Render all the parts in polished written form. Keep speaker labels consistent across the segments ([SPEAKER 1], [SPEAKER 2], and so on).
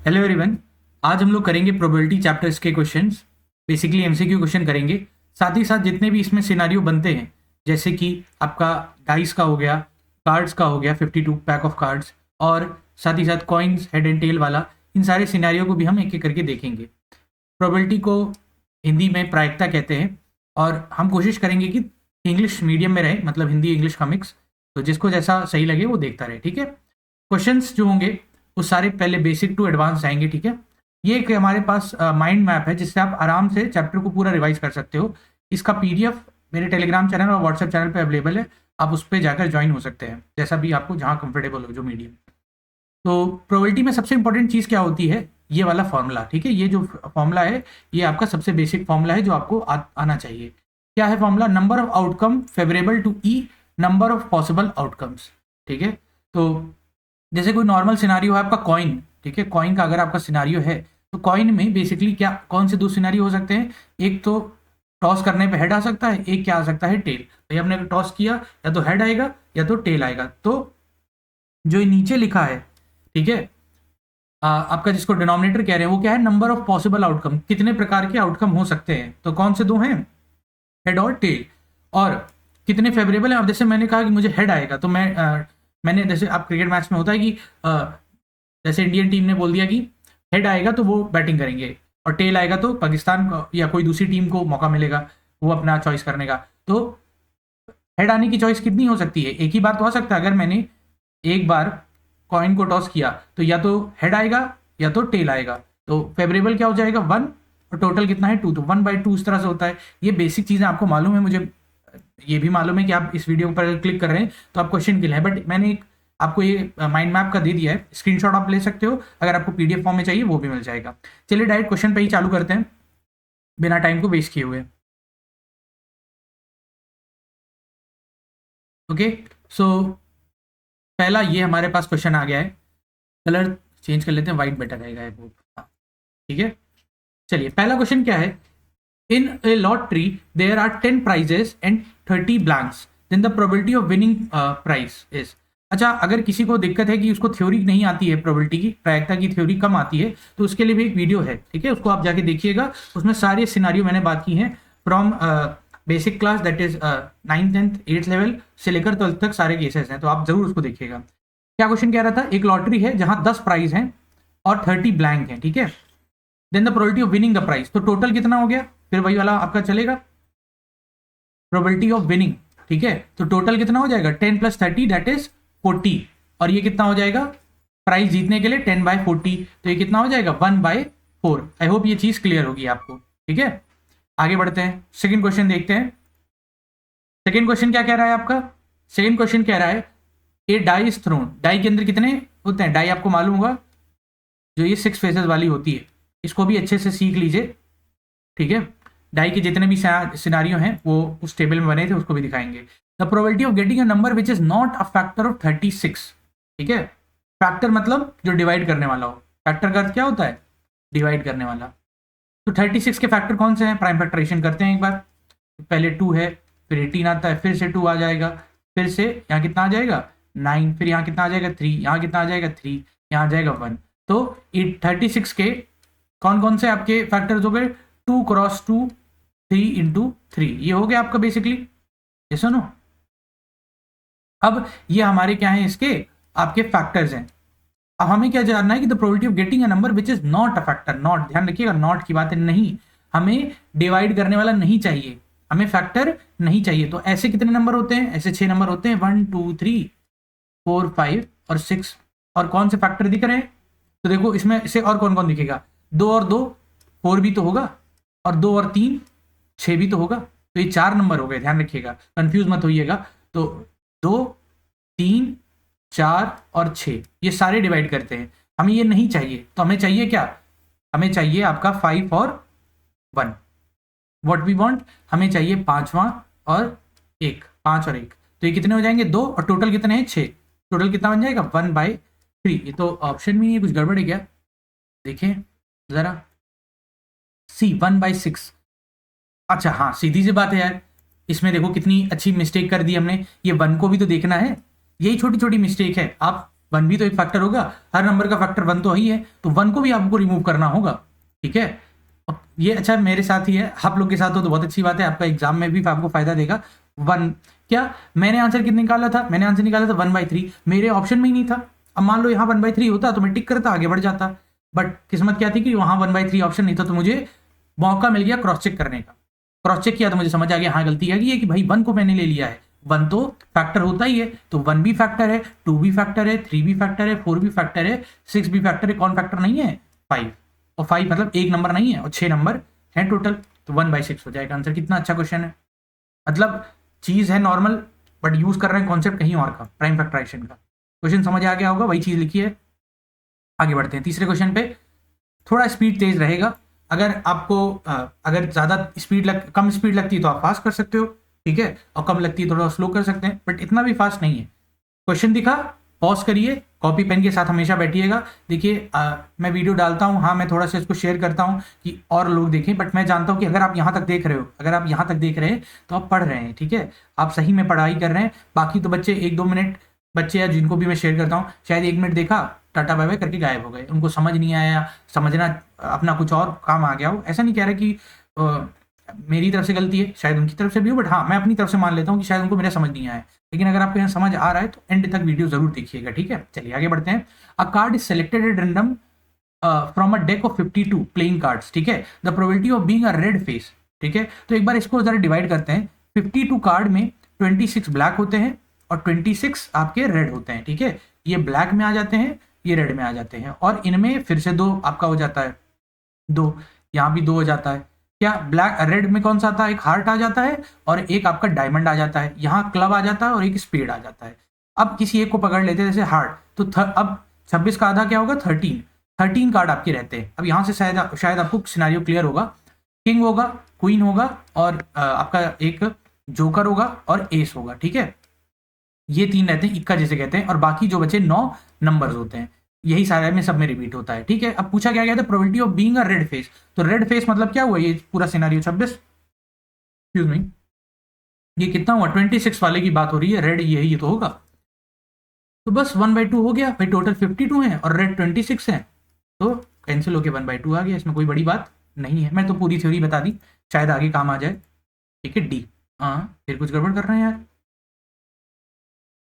[SPEAKER 1] Hello everyone. आज हम लोग करेंगे प्रोबेबिलिटी चैप्टर्स के क्वेश्चंस। बेसिकली एमसीक्यू क्वेश्चन करेंगे। साथ ही साथ जितने भी इसमें सिनारियो बनते हैं, जैसे कि आपका डाइस का हो गया, कार्ड्स का हो गया 52 पैक ऑफ कार्ड्स, और साथ ही साथ कॉइन्स हेड एंड टेल वाला, इन सारे सिनारियो को भी हम एक एक करके देखेंगे। प्रोबेबिलिटी को हिंदी में प्रायिकता कहते हैं, और हम कोशिश करेंगे कि इंग्लिश मीडियम में रहे, मतलब हिंदी इंग्लिश का मिक्स। तो जिसको जैसा सही लगे वो देखता रहे, ठीक है। क्वेश्चंस जो होंगे वो सारे पहले बेसिक टू एडवांस आएंगे, ठीक है। ये एक हमारे पास माइंड मैप है जिससे आप आराम से चैप्टर को पूरा रिवाइज कर सकते हो। इसका पीडीएफ मेरे टेलीग्राम चैनल और व्हाट्सएप चैनल पे अवेलेबल है। आप उस पर जाकर ज्वाइन हो सकते हैं, जैसा भी आपको जहाँ कंफर्टेबल हो, जो मीडियम। तो प्रोबेबिलिटी में सबसे इंपॉर्टेंट चीज़ क्या होती है? ये वाला फॉर्मूला, ठीक है। ये जो फॉर्मूला है ये आपका सबसे बेसिक फॉर्मूला है जो आपको आना चाहिए। क्या है formula? Number of outcome favourable to E number of possible outcomes, ठीक है। तो जैसे कोई नॉर्मल सिनारियो है आपका कॉइन, ठीक है। कॉइन का अगर आपका सिनारियो है तो कॉइन में बेसिकली क्या कौन से दो सिनारियो हो सकते हैं? एक तो टॉस करने पे हेड आ सकता है, एक क्या आ सकता है? टेल। भाई हमने टॉस किया, या तो हेड आएगा या तो टेल आएगा। तो जो नीचे लिखा है, ठीक है, आपका जिसको डिनोमिनेटर कह रहे हैं वो क्या है? नंबर ऑफ पॉसिबल आउटकम, कितने प्रकार के आउटकम हो सकते हैं। तो कौन से दो हैं? हेड और टेल। और कितने फेवरेबल है? अब जैसे मैंने कहा कि मुझे हेड आएगा, तो मैंने जैसे आप क्रिकेट मैच में होता है कि जैसे इंडियन टीम ने बोल दिया कि हेड आएगा तो वो बैटिंग करेंगे, और टेल आएगा तो पाकिस्तान को या कोई दूसरी टीम को मौका मिलेगा वो अपना चॉइस करने का। तो हेड आने की चॉइस कितनी हो सकती है? एक ही बार तो आ सकता है। अगर मैंने एक बार कॉइन को टॉस किया तो या तो हेड आएगा या तो टेल आएगा। तो फेवरेबल क्या हो जाएगा? 1, और टोटल कितना है? 2। तो 1/2 इस तरह से होता है। ये बेसिक चीज़ें आपको मालूम है, मुझे ये भी मालूम है कि आप इस वीडियो पर क्लिक कर रहे हैं तो आप क्वेश्चन के लिए है, बट मैंने एक आपको ये माइंड मैप का दे दिया है। स्क्रीनशॉट आप ले सकते हो, अगर आपको पीडीएफ फॉर्म में चाहिए वो भी मिल जाएगा। चलिए डायरेक्ट क्वेश्चन पे ही चालू करते हैं बिना टाइम को वेस्ट किए हुए। ओके, सो पहला ये हमारे पास क्वेश्चन आ गया है। कलर चेंज कर लेते हैं, व्हाइट बेटर रहेगा वो, हाँ, ठीक है। चलिए पहला क्वेश्चन क्या है? In a lottery there are 10 prizes and 30 blanks, then the probability of winning prize is। अच्छा, अगर किसी को दिक्कत है कि उसको थ्योरी नहीं आती है, प्रोबेबिलिटी की प्रायिकता की थ्योरी कम आती है, तो उसके लिए भी एक वीडियो है, ठीक है। उसको आप जाके देखिएगा। उसमें सारे सिनारियो मैंने बात की हैं from basic class, that is 9th 10th 8th level से लेकर 12th तक सारे केसेस हैं, तो आप जरूर उसको देखिएगा। क्या क्वेश्चन कह रहा था? एक लॉटरी है जहां 10 प्राइज हैं और 30 ब्लैंक हैं, ठीक है। Then the probability of winning the prize, तो टोटल कितना हो गया? फिर वही वाला आपका चलेगा, प्रोबेबिलिटी ऑफ विनिंग, ठीक है। तो टोटल कितना हो जाएगा? 10 + 30 दैट इज 40। और ये कितना हो जाएगा? प्राइस जीतने के लिए 10/40, तो ये कितना हो जाएगा? 1/4। आई होप ये चीज क्लियर होगी आपको, ठीक है। आगे बढ़ते हैं, सेकेंड क्वेश्चन देखते हैं। सेकेंड क्वेश्चन क्या कह रहा है आपका? सेकेंड क्वेश्चन कह रहा है ए डाई इज थ्रोन। डाई के अंदर कितने होते हैं? डाई आपको मालूम होगा, जो ये 6 फेसेस वाली होती है। इसको भी अच्छे से सीख लीजिए, ठीक है। डाई के जितने भी सिनारियो हैं वो उस टेबल में बने थे, उसको भी दिखाएंगे। The probability of getting a number which is not a factor of 36, ठीक है। फैक्टर मतलब जो डिवाइड करने वाला हो। फैक्टर का अर्थ क्या होता है? डिवाइड करने वाला। तो 36 के फैक्टर कौन से हैं? प्राइम फैक्टराइजेशन करते हैं एक बार। पहले 2 है, फिर 18 आता है, फिर से 2 आ जाएगा, फिर से यहाँ कितना आ जाएगा? 9, फिर यहाँ कितना आ जाएगा? 3, यहाँ कितना आ जाएगा? 3, यहाँ आ जाएगा 1। तो 36 के कौन कौन से आपके फैक्टर्स हो गए? 2 × 2, 3 × 3, ये हो गया आपका बेसिकली। ये सुनो, अब ये हमारे क्या है? इसके आपके फैक्टर्स हैं। अब हमें क्या जानना है कि the probability of getting a number which is not a factor. Not, ध्यान रखिएगा, नॉट की बात है, नहीं। हमें डिवाइड करने वाला नहीं चाहिए, हमें फैक्टर नहीं चाहिए। तो ऐसे कितने नंबर होते हैं? ऐसे 6 नंबर होते हैं, 1 2 3 4 5 और 6। और कौन से फैक्टर दिख रहे हैं? तो देखो इसमें से और कौन कौन दिखेगा? 2 और 2 4 भी तो होगा, और 2 और 3 6 भी तो होगा। तो ये 4 नंबर हो गए, ध्यान रखिएगा, कंफ्यूज मत होइएगा। तो 2 3 4 और 6 ये सारे डिवाइड करते हैं। हमें ये नहीं चाहिए, तो हमें चाहिए क्या? हमें चाहिए आपका 5 और 1। व्हाट वी वांट, हमें चाहिए 5वां और 1, 5 और 1। तो ये कितने हो जाएंगे? 2, और टोटल कितने हैं? 6। टोटल कितना बन जाएगा? 1/3। ये तो ऑप्शन में ये कुछ गड़बड़ है क्या? देखें जरा, सी 1/6। अच्छा हाँ, सीधी सी बात है यार, इसमें देखो कितनी अच्छी मिस्टेक कर दी हमने। ये 1 को भी तो देखना है, यही छोटी छोटी मिस्टेक है। आप वन भी तो एक फैक्टर होगा, हर नंबर का फैक्टर वन तो ही है, तो वन को भी आपको रिमूव करना होगा, ठीक है। ये अच्छा मेरे साथ ही है, आप लोग के साथ हो तो बहुत अच्छी बात है, आपका एग्जाम में भी आपको फायदा देगा। वन क्या मैंने आंसर कितने निकाला था, मैंने आंसर निकाला था 1/3, मेरे ऑप्शन में ही नहीं था। अब मान लो यहाँ 1/3 होता तो मैं टिक करता आगे बढ़ जाता, बट किस्मत क्या थी कि वहां 1/3 ऑप्शन नहीं था, तो मुझे मौका मिल गया क्रॉस चेक करने का। क्रॉस चेक किया तो मुझे समझ आ गया हाँ गलती है कि भाई वन को मैंने ले लिया है, वन तो फैक्टर होता ही है, तो वन भी फैक्टर है, टू भी फैक्टर है, थ्री भी फैक्टर है, फोर भी फैक्टर है, सिक्स भी फैक्टर है, कौन फैक्टर नहीं है, फाइव। और फाइव मतलब एक नंबर नहीं है और 6 नंबर है टोटल, तो 1/6 हो जाएगा आंसर। कितना अच्छा क्वेश्चन है, मतलब चीज है नॉर्मल बट यूज कर रहे हैं कॉन्सेप्ट कहीं और का, प्राइम फैक्टराइजेशन का। क्वेश्चन समझ आ गया होगा, वही चीज लिखी है। आगे बढ़ते हैं तीसरे क्वेश्चन पे। थोड़ा स्पीड तेज रहेगा, अगर आपको अगर ज्यादा कम स्पीड लगती है तो आप फास्ट कर सकते हो, ठीक है, और कम लगती है थोड़ा स्लो कर सकते हैं, बट इतना भी फास्ट नहीं है। क्वेश्चन दिखा, पॉज करिए, कॉपी पेन के साथ हमेशा बैठिएगा। देखिए मैं वीडियो डालता हूँ, हाँ मैं थोड़ा सा इसको शेयर करता हूँ कि और लोग देखें, बट मैं जानता हूँ कि अगर आप यहाँ तक देख रहे हो, अगर आप यहाँ तक देख रहे हैं तो आप पढ़ रहे हैं, ठीक है, आप सही में पढ़ाई कर रहे हैं। बाकी तो बच्चे 1-2 मिनट, बच्चे या जिनको भी मैं शेयर करता हूँ शायद 1 मिनट देखा, टाटा बाय बाय करके गायब हो गए, उनको समझ नहीं आया, समझना अपना कुछ और काम आ गया हो। ऐसा नहीं कह रहा कि मेरी तरफ से गलती है, शायद उनकी तरफ से भी हो, बट हाँ मैं अपनी तरफ से मान लेता हूँ कि शायद उनको मेरा समझ नहीं आया। लेकिन अगर आपको यहाँ समझ आ रहा है तो एंड तक वीडियो जरूर देखिएगा, ठीक है। चलिए आगे बढ़ते हैं। अ card is selected at random from a deck of 52 playing cards, ठीक है, the probability of being a red face, ठीक है। तो एक बार इसको जरा डिवाइड करते हैं। 52 कार्ड में 26 ब्लैक होते हैं और 26 आपके रेड होते हैं, ठीक है। ये ब्लैक में आ जाते हैं, ये रेड में आ जाते हैं, और इनमें फिर से 2 आपका हो जाता है, 2 यहाँ भी 2 हो जाता है। क्या ब्लैक रेड में कौन सा आता है, एक हार्ट आ जाता है और एक आपका डायमंड आ जाता है, यहाँ क्लब आ जाता है और एक स्पेड आ जाता है। अब किसी एक को पकड़ लेते हैं जैसे हार्ट, तो अब 26 का आधा क्या होगा, 13 कार्ड आपके रहते हैं। अब यहाँ से शायद आपको सिनेरियो क्लियर होगा। किंग होगा, क्वीन होगा, और आपका एक जोकर होगा और एस होगा, ठीक है। ये 3 रहते हैं, इक्का जिसे कहते हैं, और बाकी जो बचे 9 नंबर्स होते हैं। यही सारे में सब में रिपीट होता है, ठीक है। अब पूछा क्या गया था, probability of being a red face, तो रेड फेस मतलब क्या हुआ, ये पूरा सिनेरियो 26, एक्सक्यूज मी, ये कितना हुआ, 26 वाले की बात हो रही है, रेड यही ये तो होगा। तो बस 1/2 हो गया भाई, टोटल 52 है और रेड 26 है, तो कैंसिल होके 1/2 आ गया। इसमें कोई बड़ी बात नहीं है, मैं तो पूरी थ्योरी बता दी, शायद आगे काम आ जाए, ठीक है। डी, हाँ फिर कुछ गड़बड़ कर रहे हैं यार,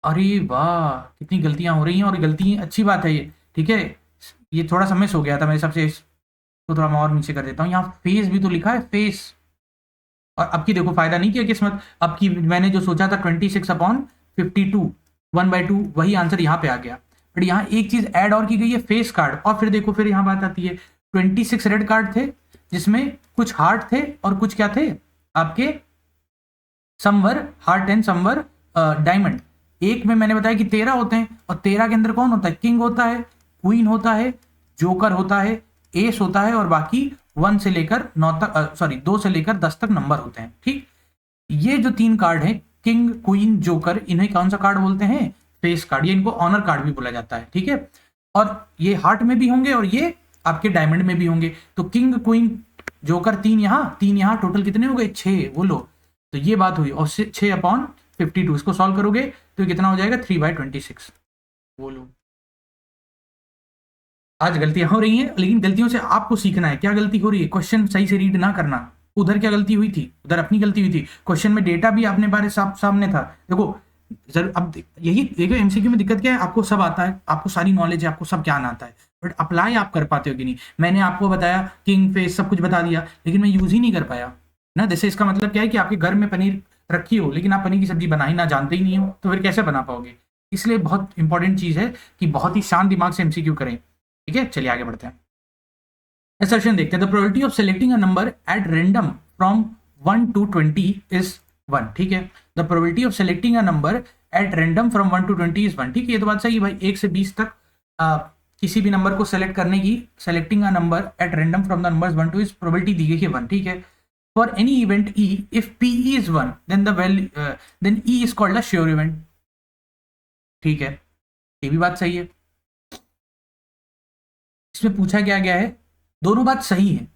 [SPEAKER 1] अरे वाह कितनी गलतियां हो रही हैं, और गलती अच्छी बात है ये, ठीक है। ये थोड़ा सा मिस हो गया था मेरे सबसे, तो थोड़ा मैं और नीचे कर देता हूँ। यहाँ फेस भी तो लिखा है, फेस, और अब की देखो फायदा नहीं किया किस्मत, अब की मैंने जो सोचा था 26/52 1/2 वही आंसर यहाँ पे आ गया, बट यहाँ एक चीज ऐड और की गई है, फेस कार्ड। और फिर देखो फिर यहाँ बात आती है, 26 रेड कार्ड थे जिसमें कुछ हार्ट थे और कुछ क्या थे आपके, समवर हार्ट एंड समवर डायमंड। एक में मैंने बताया कि 13 होते हैं, और 13 के अंदर कौन होता है, किंग होता है, क्वीन होता है, जोकर होता है, एस होता है, और बाकी 1 से लेकर 9 तक, सॉरी 2 से लेकर 10 तक नंबर होते हैं, ठीक। ये जो 3 कार्ड है, किंग क्वीन जोकर, इन्हें कौन सा कार्ड बोलते हैं, फेस कार्ड, ये इनको ऑनर कार्ड भी बोला जाता है, ठीक है। और ये हार्ट में भी होंगे और ये आपके डायमंड में भी होंगे। तो किंग क्वीन जोकर 3 यहाँ, टोटल कितने हो गए, 6, बोलो। तो ये बात हुई, और 6/52 इसको सॉल्व करोगे तो कितना हो जाएगा, 3/26, बोलो। आज गलतियां हो रही हैं, लेकिन गलतियों से आपको सीखना है। क्या गलती हो रही है, क्वेश्चन सही से रीड ना करना। उधर क्या गलती हुई थी, उधर अपनी गलती हुई थी, क्वेश्चन में डेटा भी आपने बारे सामने था, देखो जरूर। अब यही देखो एमसीक्यू में दिक्कत क्या है, आपको सब आता है, आपको सारी नॉलेज है, आपको सब ज्ञान आता है, बट अप्लाई आप कर पाते हो कि नहीं। मैंने आपको बताया किंग फेस सब कुछ बता दिया, लेकिन मैं यूज ही नहीं कर पाया ना। जैसे इसका मतलब क्या है कि आपके घर में पनीर रखी हो, लेकिन आप पनीर की सब्जी बना ही ना जानते ही नहीं हो, तो फिर कैसे बना पाओगे। इसलिए बहुत इंपॉर्टेंट चीज है कि बहुत ही शांत दिमाग से एमसीक्यू करें, ठीक है। चलिए आगे बढ़ते हैं। असर्शन देखते हैं, the probability of selecting a number at random from 1 to 20 is 1, ठीक है। The probability of selecting a number at random from 1 to 20 is 1, ठीक है। ये तो बात सही है भाई, 1 से 20 तक किसी भी नंबर को सेलेक्ट करने की, selecting a number at random from the numbers 1 to is probability दी गई है 1, ठीक है। For any event E, if P is 1 then the value then E is called a sure event, ठीक है। ये भी बात सही है। इसमें पूछा क्या गया है, दोनों बात सही है,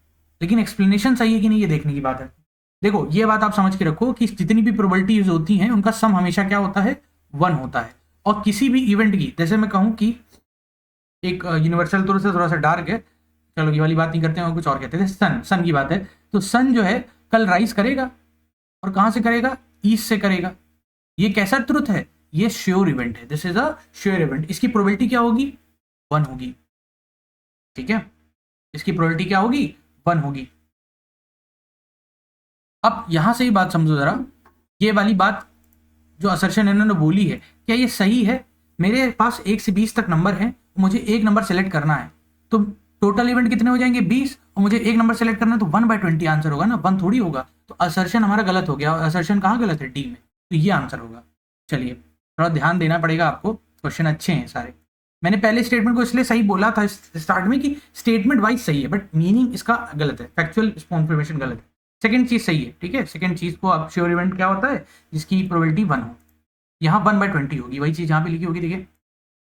[SPEAKER 1] लेकिन एक्सप्लेनेशन सही है कि नहीं ये देखने की बात है। देखो ये बात आप समझ के रखो कि जितनी भी प्रोबेबिलिटीज होती हैं उनका सम हमेशा क्या होता है, 1 होता है। और किसी भी इवेंट की, जैसे मैं कहूँ कि एक यूनिवर्सल तौर से थोड़ा सा डार्क है, चलो ये वाली बात नहीं करते हैं और कुछ और कहते हैं, सन की बात है, तो सन जो है कल राइज करेगा, और कहाँ से करेगा, ईस्ट से करेगा। ये कैसा ट्रुथ है, ये श्योर इवेंट है, this is a sure event. इसकी प्रोबेबिलिटी क्या होगी, 1 होगी, ठीक है, इसकी प्रोबेबिलिटी क्या होगी, 1 होगी। अब यहां से ही बात समझो जरा, ये वाली बात जो असर्शन इन्होंने बोली है, क्या ये सही है? मेरे पास 1 से 20 तक नंबर है, मुझे एक नंबर सेलेक्ट करना है, तो टोटल इवेंट कितने हो जाएंगे, 20, और मुझे एक नंबर सेलेक्ट करना है, तो 1/20 आंसर होगा ना, 1 थोड़ी होगा। तो असर्शन हमारा गलत हो गया, और असर्शन कहाँ गलत है, डी में, तो ये आंसर होगा। चलिए थोड़ा ध्यान देना पड़ेगा आपको, क्वेश्चन अच्छे हैं सारे। मैंने पहले स्टेटमेंट को इसलिए सही बोला था स्टार्ट में कि स्टेटमेंट वाइज सही है, बट मीनिंग इसका गलत है, फैक्चुअल इन्फॉर्मेशन गलत है। सेकंड चीज सही है, ठीक है, सेकंड चीज को आप श्योर इवेंट क्या होता है, जिसकी प्रोबेबिलिटी 1 हो, यहाँ 1/20 होगी, वही चीज यहाँ पे लिखी होगी, देखिए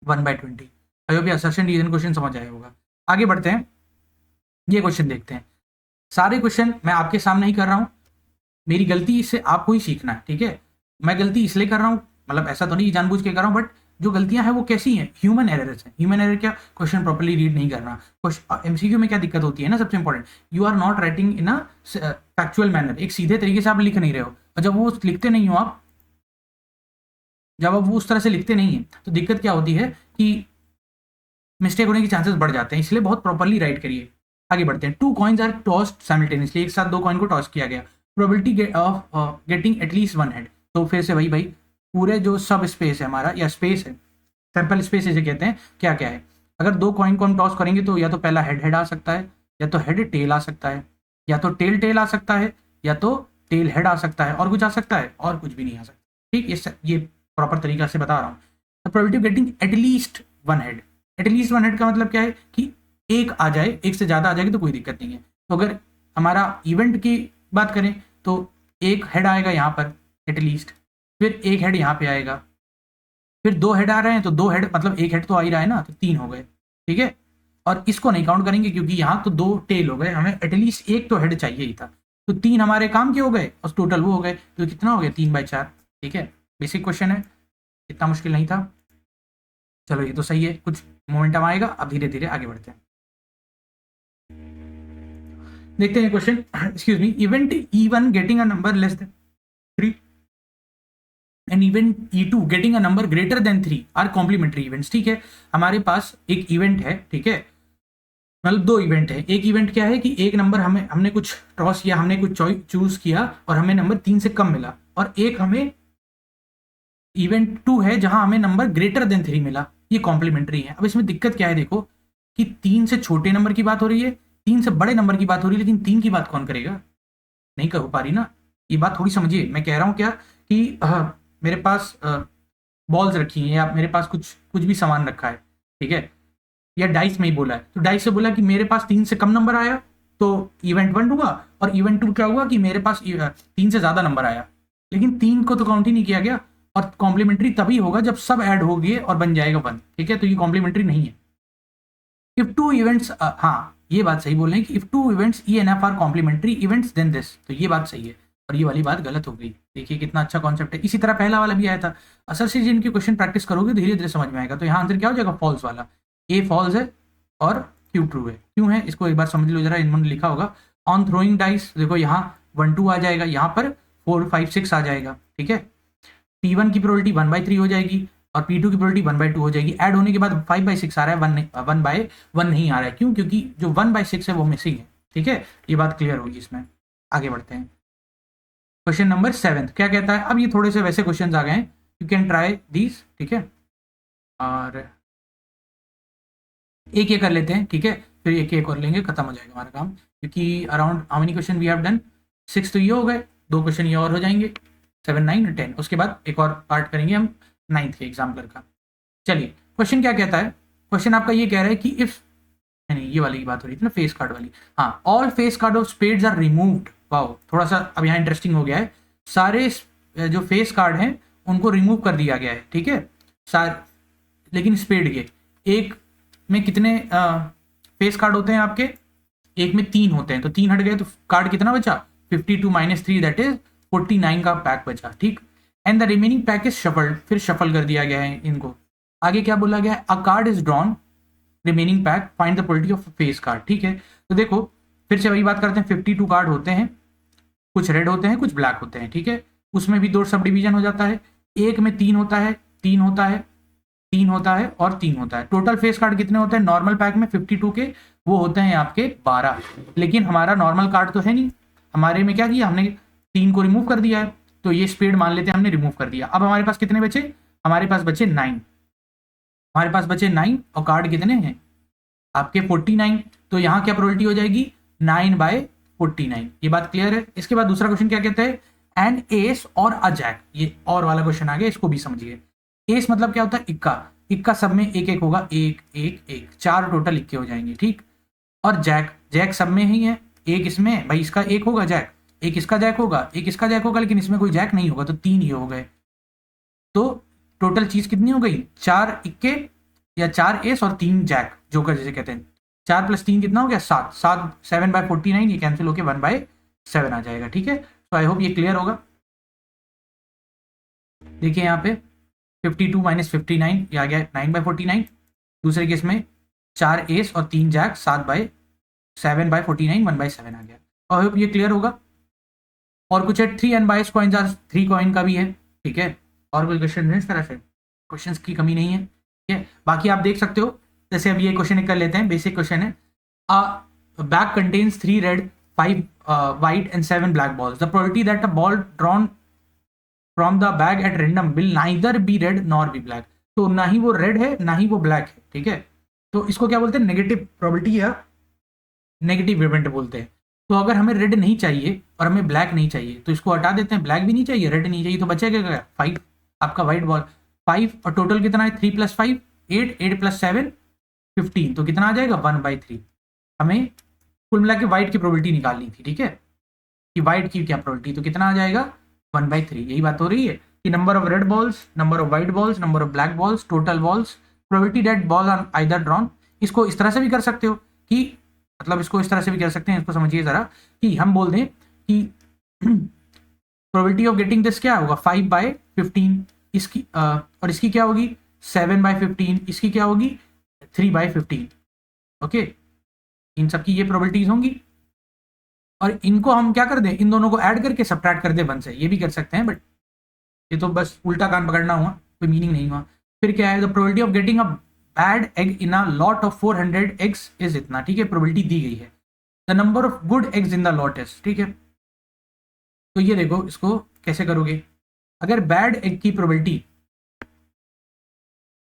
[SPEAKER 1] 1/20। I hope assertion reason question समझ आया होगा। आगे बढ़ते हैं, ये क्वेश्चन देखते हैं। सारे क्वेश्चन मैं आपके सामने ही कर रहा हूँ, मेरी गलती इससे आपको ही सीखना है, ठीक है। मैं गलती इसलिए कर रहा हूँ, मतलब ऐसा तो नहीं जानबूझ के कर रहा हूँ, बट जो गलतियां हैं वो कैसी हैं, ह्यूमन एरर्स हैं। ह्यूमन एरर क्या, क्वेश्चन प्रॉपर्ली रीड नहीं करना। एमसीक्यू में क्या दिक्कत होती है ना, सबसे important, you are not writing in a factual manner, एक सीधे तरीके से आप लिख नहीं रहे हो, और जब वो लिखते नहीं हो आप, जब आप वो उस तरह से लिखते नहीं है, तो दिक्कत क्या होती है कि मिस्टेक होने के चांसेस बढ़ जाते हैं, इसलिए बहुत प्रॉपर्ली राइट करिए। आगे बढ़ते हैं। 2 कॉइन्स आर टॉस्ड साइमल्टेनियसली, एक साथ 2 कॉइन को टॉस किया गया, probability of getting at least 1 head. तो फिर से वही भाई, पूरे जो सब स्पेस है हमारा, या स्पेस है, सैंपल स्पेस इसे कहते हैं, क्या क्या है। अगर 2 कॉइन को हम टॉस करेंगे तो या तो पहला हेड हेड आ सकता है, या तो हेड टेल आ सकता है, या तो टेल टेल आ सकता है, या तो टेल हेड आ सकता है, और कुछ आ सकता है, और कुछ भी नहीं आ सकता, ठीक। ये प्रॉपर तरीका से बता रहा हूँ। Probability of getting at least 1 head, at least 1 head का मतलब क्या है कि एक आ जाए, एक से ज़्यादा आ जाएगी तो कोई दिक्कत नहीं है। तो अगर हमारा इवेंट की बात करें तो एक हेड आएगा यहाँ पर एटलीस्ट, फिर एक हेड यहाँ पे आएगा, फिर 2 हेड आ रहे हैं, तो 2 हेड मतलब एक हेड तो आ ही रहा है ना, तो 3 हो गए, ठीक है। और इसको नहीं काउंट करेंगे क्योंकि यहाँ तो 2 टेल हो गए, हमें एटलीस्ट एक तो हेड चाहिए ही था, तो 3 हमारे काम के हो गए, और टोटल वो हो गए, तो कितना हो गया, 3/4, ठीक है। बेसिक क्वेश्चन है, इतना मुश्किल नहीं था। चलो ये तो सही है, कुछ मोमेंटम आएगा, अब धीरे धीरे आगे बढ़ते हैं। देखते हैं question, excuse me, event E1 getting a number less than 3 and event E2 getting a number greater than 3 are complementary events, ठीक है। हमारे पास एक इवेंट है, ठीक है, मतलब 2 इवेंट है। एक इवेंट क्या है कि एक नंबर हमने कुछ टॉस किया, हमने कुछ चूज किया, और हमें नंबर 3 से कम मिला, और एक हमें इवेंट 2 है जहां हमें नंबर ग्रेटर देन 3 मिला, ये कॉम्प्लीमेंट्री है। अब इसमें दिक्कत क्या है, देखो कि 3 से छोटे नंबर की बात हो रही है, 3 से बड़े नंबर की बात हो रही है, लेकिन 3 की बात कौन करेगा, नहीं कर पा रही ना। ये बात थोड़ी समझिए, मैं कह रहा हूँ क्या कि मेरे पास बॉल्स रखी हैं, या मेरे पास कुछ कुछ भी सामान रखा है, ठीक है, या डाइस में ही बोला है, तो डाइस से बोला कि मेरे पास 3 से कम नंबर आया तो इवेंट 1 हुआ, और इवेंट 2 क्या हुआ कि मेरे पास 3 से ज्यादा नंबर आया, लेकिन 3 को तो काउंट ही नहीं किया गया। और कॉम्प्लीमेंट्री तभी होगा जब सब ऐड हो गए और बन जाएगा 1, ठीक है, तो ये कॉम्प्लीमेंट्री नहीं है। इफ 2 इवेंट्स, हाँ ये बात सही बोल रहे हैं कि if 2 events E and F are complementary events then this, तो ये बात सही है, और ये वाली बात गलत हो गई। देखिए कितना अच्छा कॉन्सेप्ट है। इसी तरह पहला वाला भी आया था। असल से जिनकी क्वेश्चन प्रैक्टिस करोगे धीरे धीरे समझ में आएगा। तो यहाँ आंसर क्या हो जाएगा, फॉल्स वाला, ए फॉल्स है और क्यू ट्रू है। क्यों है इसको एक बार समझ लो जरा, इन्होंने लिखा होगा ऑन थ्रोइंग डाइस, देखो यहाँ 1 2 आ जाएगा, यहाँ पर 4 5 6 आ जाएगा, ठीक है। P1 की प्रोबेबिलिटी 1/3 हो जाएगी, और P2 की प्रोबेबिलिटी 1/2 हो जाएगी। ऐड होने के बाद 5/6 आ रहा है, 1/1 नहीं आ रहा है, क्यों, क्योंकि जो 1/6 है वो मिसिंग है, ठीक है। ये बात क्लियर होगी इसमें। आगे बढ़ते हैं, क्वेश्चन नंबर 7 क्या कहता है। अब ये थोड़े से वैसे क्वेश्चन आ गए हैं, यू कैन ट्राई दीज, ठीक है, और एक ये कर लेते हैं, ठीक है, फिर एक और लेंगे, खत्म हो जाएगा हमारा काम, क्योंकि around how many question we have done, 6 तो ये हो गए, 2 क्वेश्चन ये और हो जाएंगे, 7 9 10, उसके बाद एक और पार्ट करेंगे हम 9th के एग्जाम्पलर का। चलिए क्वेश्चन क्या कहता है, क्वेश्चन आपका ये कह रहा है कि इफ, नहीं ये वाली की बात हो रही थी ना, फेस कार्ड वाली, हाँ, all face card of spades are removed. Wow, थोड़ा सा अब यहाँ इंटरेस्टिंग हो गया है, सारे जो फेस कार्ड हैं उनको रिमूव कर दिया गया है, ठीक है, लेकिन स्पेड के एक में कितने फेस कार्ड होते हैं आपके, एक में 3 होते हैं, तो 3 हट गए, तो कार्ड कितना बचा, 52 - 3 दैट इज 49 का पैक बचा, ठीक। And the remaining pack is shuffled, फिर शफल कर दिया गया है इनको। आगे क्या बोला गया है, अ card is drawn remaining pack find the probability of face card. ठीक है, तो देखो फिर से वही बात करते हैं, 52 कार्ड होते हैं, कुछ रेड होते हैं कुछ ब्लैक होते हैं। ठीक है, उसमें भी 2 सब डिवीजन हो जाता है, एक में 3 होता है, 3 होता है, 3 होता है और 3 होता है। टोटल फेस कार्ड कितने होते हैं नॉर्मल पैक में 52 के, वो होते हैं आपके 12। लेकिन हमारा नॉर्मल कार्ड तो है नहीं, हमारे में क्या किया हमने, 3 को रिमूव कर दिया है, तो ये स्पेड मान लेते हैं हमने रिमूव कर दिया। अब हमारे पास कितने बचे, हमारे पास बचे 9, हमारे पास बचे 9 और कार्ड कितने हैं आपके 49। तो यहाँ क्या प्रोबेबिलिटी हो जाएगी 9/49। ये बात क्लियर है। इसके बाद दूसरा क्वेश्चन क्या कहते हैं, एन एस और अ जैक, ये और वाला क्वेश्चन आ गया, इसको भी समझिए। एस मतलब क्या होता है, इक्का, इक्का सब में एक एक होगा, एक एक एक, 4 टोटल इक्के हो जाएंगे। ठीक, और जैक, जैक सब में ही है, एक इसमें भाई इसका एक होगा जैक, एक इसका जैक होगा, एक इसका जैक होगा, लेकिन इसमें कोई जैक नहीं होगा, तो 3 ही हो गए। तो टोटल चीज कितनी हो गई, 4 इक्के या 4 एस और 3 जैक, जोकर जैसे कहते हैं। 4 + 3 कितना हो गया 7, 7/49, ये कैंसिल होकर 1/7 आ जाएगा। ठीक है, तो आई होप ये क्लियर होगा। देखिए यहाँ पे 52 - 59 ये आ गया 9/49। दूसरे केस में 4 एस और 3 जैक 7/49 1/7 आ गया। आई होप ये क्लियर होगा। और कुछ है 3 अनबायस्ड कॉइन्स आर 3 कॉइन का भी है। ठीक है, और कोई क्वेश्चन है इस तरह से, क्वेश्चंस की कमी नहीं है। ठीक है, बाकी आप देख सकते हो, जैसे अब ये क्वेश्चन कर लेते हैं, बेसिक क्वेश्चन है, अ bag contains 3 red 5 white and 7 black balls, the probability that a ball drawn from the bag at random will neither be red nor be black। तो ना ही वो रेड है ना ही वो ब्लैक है। ठीक है, तो इसको क्या बोलते हैं, नेगेटिव प्रोबेबिलिटी या नेगेटिव इवेंट बोलते हैं। तो अगर हमें रेड नहीं चाहिए और हमें ब्लैक नहीं चाहिए, तो इसको हटा देते हैं, ब्लैक भी नहीं चाहिए रेड नहीं चाहिए, तो बचेगा क्या 5, आपका व्हाइट बॉल 5, और टोटल कितना है 3 + 5 8, 8 + 7 15, तो कितना आ जाएगा 1/3। हमें कुल मिला के व्हाइट की प्रोबेबिलिटी निकालनी थी। ठीक है, कि व्हाइट की क्या प्रोबेबिलिटी, तो कितना आ जाएगा 1/3। यही बात हो रही है कि number of red balls, number of white balls, number of black balls, total balls, probability that ball are either drawn. इसको इस तरह से भी कर सकते हो कि, मतलब इसको इस तरह से भी कर सकते हैं, इसको समझिए जरा, कि हम बोल दें कि प्रोबेबिलिटी ऑफ गेटिंग दिस क्या होगा 5/15, इसकी और इसकी क्या होगी 7/15, इसकी क्या होगी 3/15। ओके, इन सब की ये प्रोबेबिलिटीज होंगी, और इनको हम क्या कर दें, इन दोनों को ऐड करके सब्ट्रैक्ट कर दें 1 से, ये भी कर सकते हैं, बट ये तो बस उल्टा कान पकड़ना हुआ, कोई मीनिंग नहीं हुआ। फिर क्या है, the probability of getting a bad egg in a lot of 400 eggs is इतना। ठीक है, प्रोबेबिलिटी दी गई है। The number of good eggs in the lot is. ठीक है, तो ये देखो इसको कैसे करोगे, अगर बैड एग की प्रोबेबिलिटी,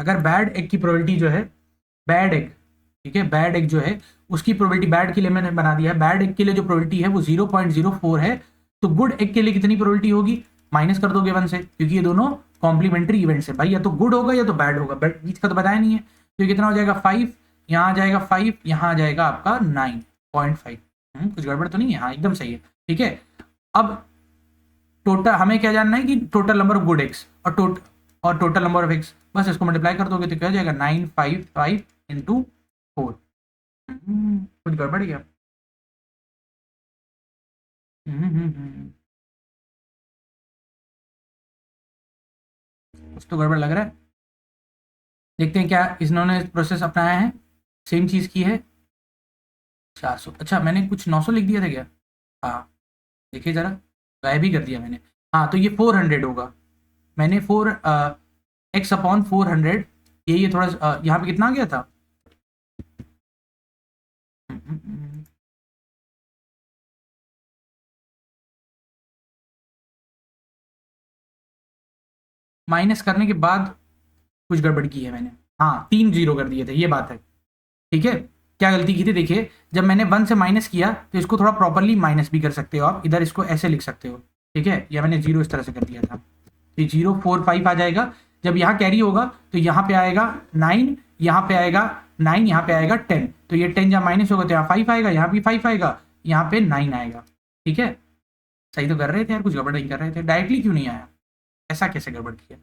[SPEAKER 1] अगर बैड एग की प्रोबेबिलिटी जो है, बैड एग, ठीक है, बैड एग जो है उसकी प्रोबेबिलिटी, बैड के लिए मैंने बना दिया है, बैड एग के लिए जो प्रोबेबिलिटी है वो 0.04 है, तो गुड एग के लिए कितनी प्रोबेबिलिटी होगी, माइनस कर दोगे 1 से, क्योंकि ये दोनों कॉम्प्लीमेंट्री इवेंट्स है भाई, या तो गुड होगा या तो बैड होगा, बट बीच का तो बताया नहीं है। तो ये कितना हो जाएगा 5, यहाँ आ जाएगा 5, यहाँ आ जाएगा आपका 9.5। कुछ गड़बड़ तो नहीं है, हाँ एकदम सही है। ठीक है, अब टोटल हमें क्या जानना है कि total number of good eggs और टोटल नंबर ऑफ एग्स, बस इसको मल्टीप्लाई कर दोगे तो क्या हो जाएगा 955 × 4। कुछ गड़बड़ है क्या? कुछ तो गड़बड़ लग रहा है। देखते हैं क्या इन्होंने प्रोसेस अपनाया है, सेम चीज़ की है। 400, अच्छा मैंने कुछ 900 लिख दिया था क्या? हाँ, देखिए ज़रा, गायब ही कर दिया मैंने। हाँ, तो ये 400 होगा, मैंने 4x/400, ये थोड़ा यहाँ पे कितना आ गया था, माइनस करने के बाद कुछ गड़बड़ की है मैंने, हाँ 3 0 कर दिए थे, ये बात है। ठीक है, क्या गलती की थी, देखिए जब मैंने 1 से माइनस किया तो इसको थोड़ा प्रॉपरली माइनस भी कर सकते हो आप, इधर इसको ऐसे लिख सकते हो। ठीक है, या मैंने 0 इस तरह से कर दिया था, तो 045 आ जाएगा। जब यहाँ कैरी होगा तो यहाँ पे आएगा 9, यहाँ पे आएगा 9, यहाँ पे आएगा 10, तो ये 10 जब माइनस होगा तो यहाँ 5 आएगा, यहाँ भी 5 आएगा, यहाँ पे 9 आएगा। ठीक है, सही तो कर रहे थे यार, कुछ गड़बड़ नहीं कर रहे थे, डायरेक्टली क्यों नहीं आया, ऐसा कैसे गड़बड़ किया?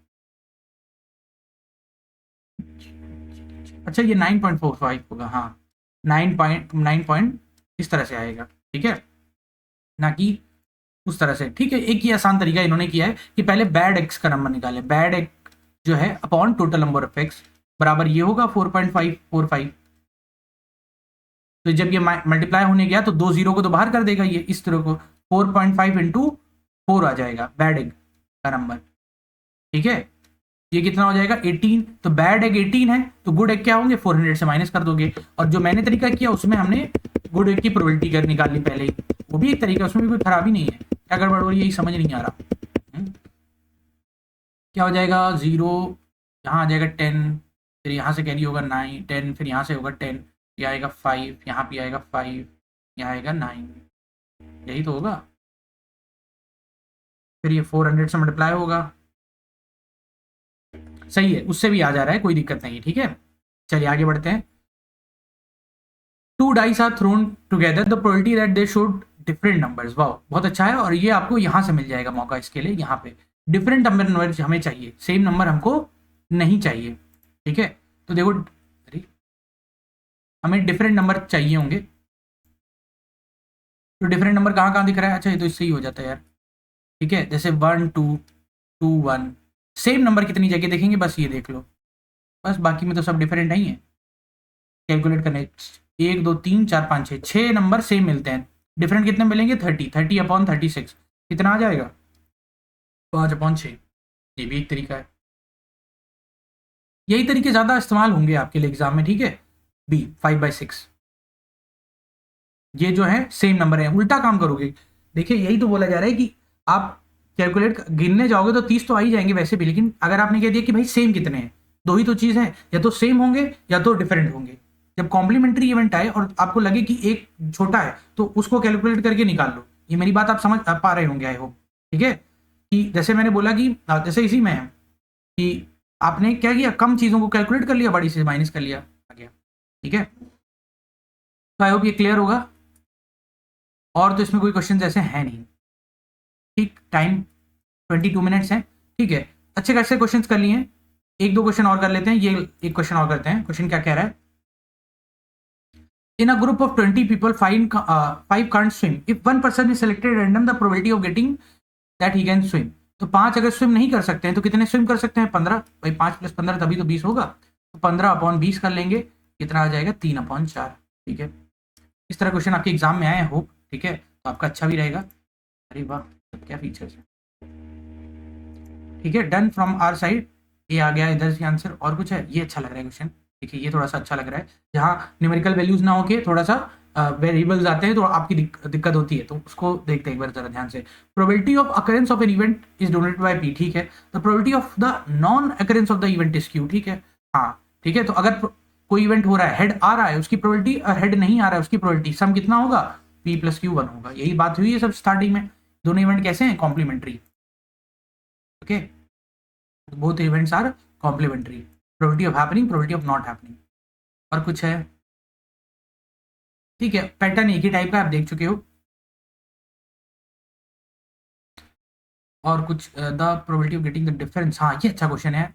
[SPEAKER 1] अच्छा ये 9.45 होगा, हाँ 9 पॉइंट इस तरह से आएगा। ठीक है, ना कि उस तरह से, ठीक है। एक ही आसान तरीका इन्होंने किया है कि पहले बैड एक्स का नंबर निकाले, बैड एक्स जो है upon total number of x बराबर ये होगा 4.545। तो जब ये मल्टीप्लाई होने गया तो 2 जीरो को तो बाहर कर देगा ये, इस तरह को 4.5 इंटू 4 आ जाएगा बैड एग का नंबर, ठीक है। ये कितना हो जाएगा 18। तो बैड एग 18 है तो गुड एग क्या होंगे 400 से माइनस कर दोगे। और जो मैंने तरीका किया उसमें हमने गुड एग की प्रोबेबिलिटी कर निकाल ली पहले ही, वो भी एक तरीका, उसमें भी कोई खराबी नहीं है। क्या गड़बड़ हो रही है यही समझ नहीं आ रहा। क्या हो जाएगा 0, यहाँ आ जाएगा 10, फिर यहाँ से कैरी होगा 9 10, फिर यहाँ से होगा 10, ये आएगा 5, यहाँ भी आएगा 5, यहाँ आएगा 9, यही तो होगा। फिर ये 400 से मल्टीप्लाई होगा, सही है, उससे भी आ जा रहा है, कोई दिक्कत नहीं है, ठीक है। चलिए आगे बढ़ते हैं। 2 dice are thrown together the probability that they should different numbers. वाह बहुत अच्छा है, और ये आपको यहाँ से मिल जाएगा मौका इसके लिए। यहाँ पे डिफरेंट नंबर हमें चाहिए, सेम नंबर हमको नहीं चाहिए, ठीक है। तो देखो हमें डिफरेंट नंबर चाहिए होंगे, तो डिफरेंट नंबर कहाँ कहाँ दिख रहा है, अच्छा ये तो इससे ही हो जाता है यार, ठीक है। जैसे 1 2 2 1, सेम नंबर कितनी जगह देखेंगे बस ये देख लो, बस बाकी में तो सब डिफरेंट नहीं है। कैलकुलेट करने 1 2 3 4 5 6 6 नंबर सेम मिलते हैं, डिफरेंट कितने मिलेंगे 30 अपॉन 36 कितना आ जाएगा 5/6। ये भी एक तरीका है, यही तरीके ज़्यादा इस्तेमाल होंगे आपके लिए एग्जाम में, ठीक है। बी 5/6, ये जो है सेम नंबर है, उल्टा काम करोगे। देखिए यही तो बोला जा रहा है कि आप कैलकुलेट गिनने जाओगे तो 30 तो आ ही जाएंगे वैसे भी, लेकिन अगर आपने कह दिया कि भाई सेम कितने हैं, दो ही तो चीज़ है, या तो सेम होंगे या तो डिफरेंट होंगे। जब कॉम्प्लीमेंट्री इवेंट आए और आपको लगे कि एक छोटा है तो उसको कैलकुलेट करके निकाल लो। ये मेरी बात आप समझ पा रहे होंगे आई होप, ठीक है। कि जैसे मैंने बोला कि जैसे इसी में है कि आपने क्या किया, कम चीज़ों को कैलकुलेट कर लिया, बड़ी से माइनस कर लिया, आ गया, ठीक है। तो आई होप ये क्लियर होगा, और तो इसमें कोई क्वेश्चन ऐसे हैं नहीं, ठीक। टाइम 22 मिनट्स हैं, ठीक है। अच्छे खासे क्वेश्चंस कर लिए हैं, एक दो क्वेश्चन और कर लेते हैं। ये एक क्वेश्चन और करते हैं। क्वेश्चन क्या कह रहा है, इन a group of 20 people 5 can't swim, if one person is selected random the probability of getting that he can swim। तो 5 अगर स्विम नहीं कर सकते हैं तो कितने स्विम कर सकते हैं 15, भाई 5 + 15 तभी तो 20 होगा, तो 15/20 कर लेंगे, कितना आ जाएगा 3/4, ठीक है। इस तरह क्वेश्चन आपके एग्जाम में आए होप, ठीक है, तो आपका अच्छा भी रहेगा। अरे वाह क्या फीचर्स है, ठीक है। डन फ्रॉम आवर साइड, ये आ गया इधर से आंसर। और कुछ है, ये अच्छा लग रहा है क्वेश्चन, देखिए ये थोड़ा सा अच्छा लग रहा है, जहाँ न्यूमेरिकल वैल्यूज ना होके थोड़ा सा वेरिएबल्स आते हैं तो आपकी दिक्कत होती है, तो उसको देखते हैं एक बार जरा ध्यान से। Probability of occurrence of an event is donated by P, ठीक है। The probability of the non occurrence of the event is Q, ठीक है। हाँ ठीक है, तो अगर कोई इवेंट हो रहा है, हेड आ रहा है उसकी प्रोबेबिलिटी, और हेड नहीं आ रहा है उसकी प्रोबेबिलिटी, सम कितना होगा p + q 1 होगा। यही बात हुई है सब स्टार्टिंग में। दोनों इवेंट कैसे हैं complementary, okay. Both events are complementary, probability of happening, probability of not happening. और कुछ है, ठीक है, पैटर्न एक ही टाइप का आप देख चुके हो। और कुछ the probability of getting the difference, हाँ ये अच्छा क्वेश्चन है,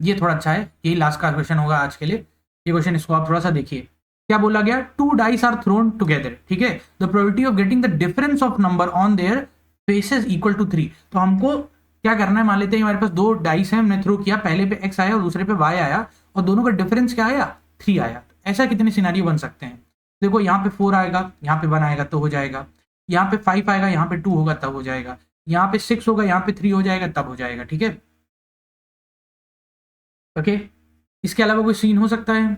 [SPEAKER 1] ये थोड़ा अच्छा है, यही लास्ट का क्वेश्चन होगा आज के लिए ये क्वेश्चन। इसको आप थोड़ा सा देखिए, क्या बोला गया, 2 डाइस आर थ्रोन टुगेदर, ठीक है। The probability of getting the difference of number on their faces equal to 3। तो हमको क्या करना है, मान लेते हैं हमारे पास 2 डाइस हैं, हमने थ्रो किया, पहले पे x आया और दूसरे पे y आया, और दोनों का डिफरेंस क्या आया 3 आया। ऐसा कितने सिनारियो बन सकते हैं, देखो यहाँ पे 4 आएगा, यहाँ पे 1 आएगा तो हो जाएगा, यहाँ पे 5 आएगा, यहाँ पे 2 होगा तब हो जाएगा, यहाँ पे 6 होगा, यहाँ पे 3 हो जाएगा तब हो जाएगा, ठीक है, ओके। इसके अलावा कोई सीन हो सकता है,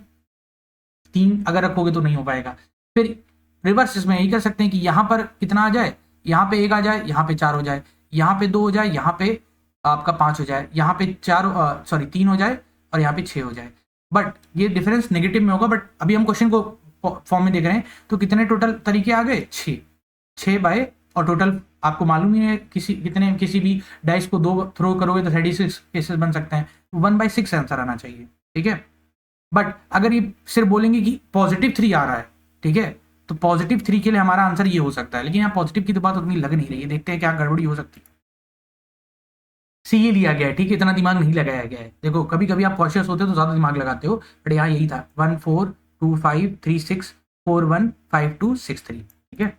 [SPEAKER 1] 3 अगर रखोगे तो नहीं हो पाएगा। फिर रिवर्स इसमें यही कर सकते हैं कि यहाँ पर कितना आ जाए, यहाँ पे 1 आ जाए, यहाँ पे 4 हो जाए, यहाँ पे 2 हो जाए, यहाँ पे आपका 5 हो जाए, यहाँ पे 3 हो जाए, और यहाँ पे 6 हो जाए। बट ये डिफरेंस नेगेटिव में होगा। बट अभी हम क्वेश्चन को फॉर्म में देख रहे हैं, तो कितने टोटल तरीके आ गए 6 बाय, और टोटल आपको मालूम ही है किसी भी डाइस को 2 थ्रो करोगे तो 36 केसेस बन सकते हैं, 1/6 आंसर आना चाहिए, ठीक है। बट अगर ये सिर्फ बोलेंगे कि +3 आ रहा है, ठीक है, तो +3 के लिए हमारा आंसर ये हो सकता है, लेकिन यहाँ पॉजिटिव की तो बात उतनी लग नहीं रही है, देखते हैं क्या गड़बड़ी हो सकती है। सी ये लिया गया है, ठीक है, इतना दिमाग नहीं लगाया गया है। देखो कभी कभी आप कॉशियस होते हो तो ज़्यादा दिमाग लगाते हो, बट यहाँ यही था 1 4 2 5 3 6 4 1 5 2 6 3, ठीक है।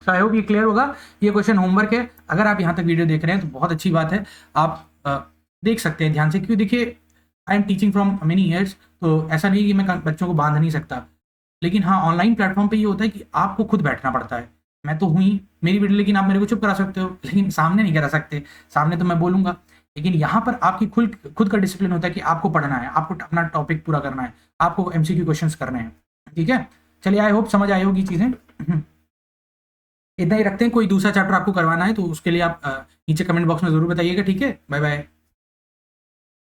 [SPEAKER 1] आई होप ये क्लियर होगा। ये क्वेश्चन होमवर्क है, अगर आप यहाँ तक वीडियो देख रहे हैं तो बहुत अच्छी बात है, आप देख सकते हैं ध्यान से, क्यों देखिए I am teaching from many years, तो ऐसा नहीं कि मैं बच्चों को बांध नहीं सकता, लेकिन हाँ ऑनलाइन प्लेटफॉर्म पे ये होता है कि आपको खुद बैठना पड़ता है। मैं तो हुई मेरी वीडियो, लेकिन आप मेरे को चुप करा सकते हो, लेकिन सामने नहीं करा सकते, सामने तो मैं बोलूंगा, लेकिन यहाँ पर आपकी खुद का डिसिप्लिन होता है कि आपको पढ़ना है, आपको अपना टॉपिक पूरा करना है, आपको एमसीक्यू क्वेश्चंस करने हैं। ठीक है, चलिए आई होप समझ आई होगी चीज़ें। इतना ही रखते हैं, कोई दूसरा चैप्टर आपको करवाना है तो उसके लिए आप नीचे कमेंट बॉक्स में ज़रूर बताइएगा। ठीक है, बाय बाय।